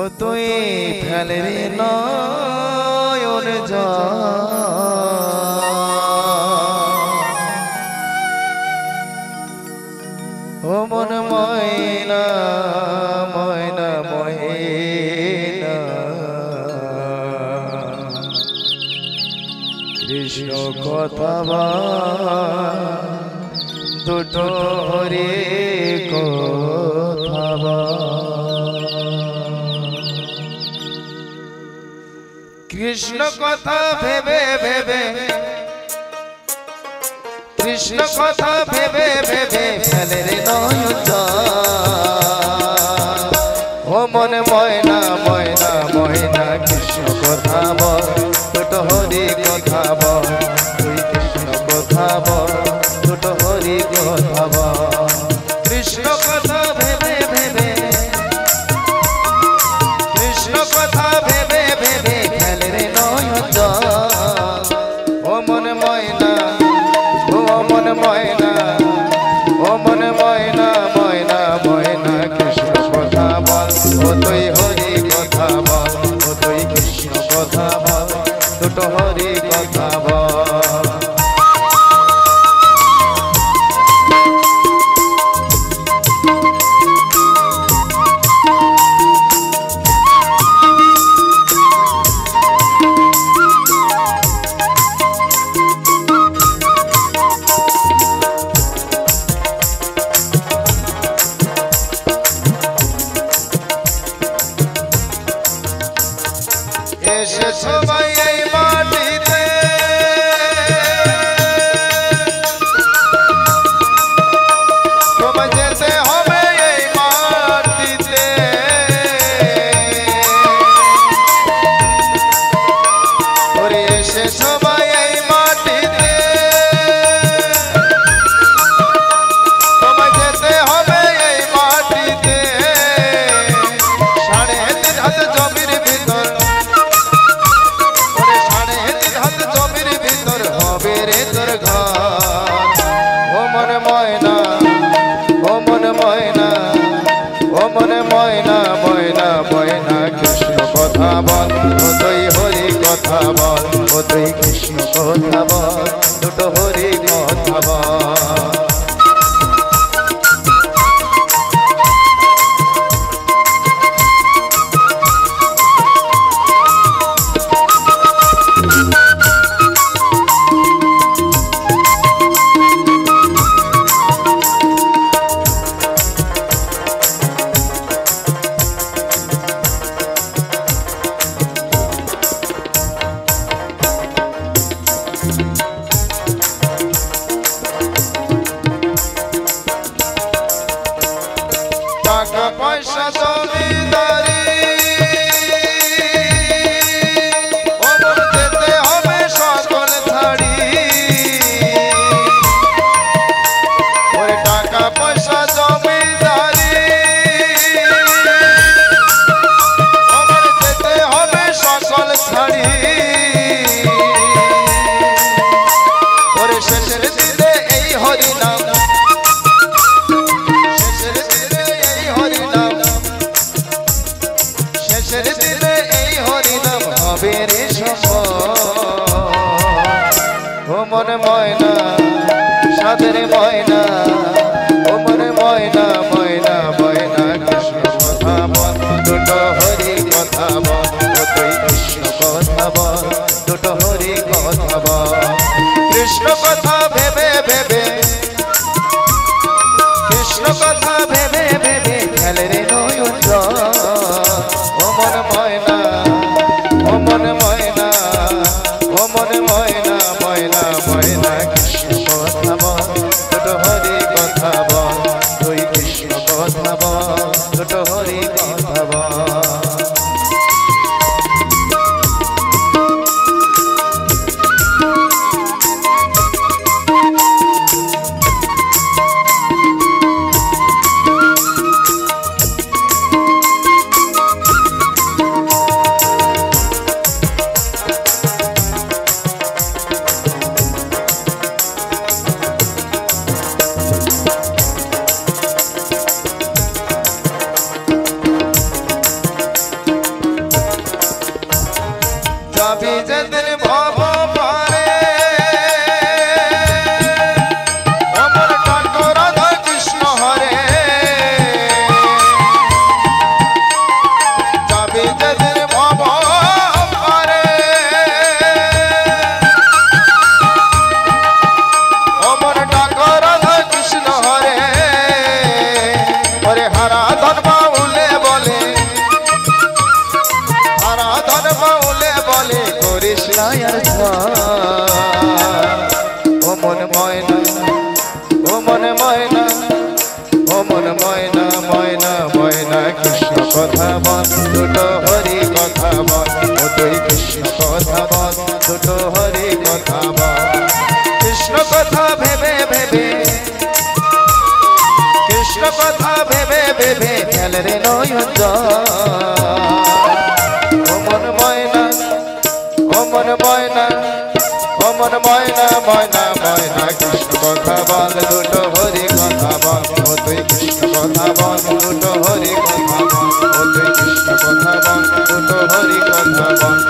ও তুই ফেলে রে নয়ন ও মন ময়না ময়না ময়না কৃষ্ণ কথা দুটো রে কথা কৃষ্ণ কথা ভেবে ভেবে কৃষ্ণ কথা ভেবে ভেবে ফেলে রে নয়ন ও মন ময়না ময়না ময়না কৃষ্ণ কথা বল দুটো হরি কথা বল তুই কৃষ্ণ কথা বল দুটো হরি কথা বল কৃষ্ণ কথা ভেবে ভেবে কৃষ্ণ কথা ভেবে ভেবে ফেলে রে নয়ন ও মন ময়না ও মন ময়না ও মন ময়না ময়না ময়না কৃষ্ণ কথা বল ও তুই হরি কথা বল ও তুই কৃষ্ণ কথা বল দুটো হরি কথা বল এসে সবাই এই মাটিতে তোমায় যেতে হবে এই মাটিতে ওরে এসে সবাই এই মাটিতে তোমায় যেতে হবে এই মাটিতে 3.5 হাত জমির ভিতর ও মন ময়না ও মন ময়না ও মন ময়না ময়না ময়না কৃষ্ণ কথা বল ও তুই হরি কথা বল ও তুই কৃষ্ণ কথা বল দুটো হরি কথা বল টাকা পয়সা জমিদারি ওমর যেতে হবে সকল ছাড়ি ওই টাকা পয়সা জমিদারি ওমর যেতে হবে সকল ছাড়ি ওরে শেষের দিনে এই হরি নাম শেষের দিনে এই হরিনাম হবে রে ও মন ময়না সাদের ময়না ও মন ময়না ময়না ময়না কৃষ্ণ কথা বল দুটো হরি কথা বল ও তুই কৃষ্ণ কথা বল দুটো হরি কথা বল কৃষ্ণ কথা ভেবে ভেবে কৃষ্ণ কথা ভেবে ভেবে ফেলে রে নয়ন ও মন ময়না ও মন ময়না ও মন ময়না ময়না ময়না কৃষ্ণ কথা বল দুটো হরি আরাধন বাউলে বলে আরাধন বাউলে বলে করিস না আর ও মন ময়না ও মন ময়না ও মন ময়না ময়না ময়না কৃষ্ণ কথা বল দুটো হরি কথা বল ও তুই কৃষ্ণ কথা বল দুটো হরি কথা বল কৃষ্ণ কথা ভেবে ভেবে কৃষ্ণ কথা ভেবে ভেবে খেল রে নয়ন ও মন ময়না ও মন ময়না ও মন ময়না ময়না ময়না কৃষ্ণ কথা বল দুটো হরি কথা বল ও তুই কৃষ্ণ কথা বল দুটো হরি কথা বল ও তুই কৃষ্ণ কথা বল দুটো হরি কথা বল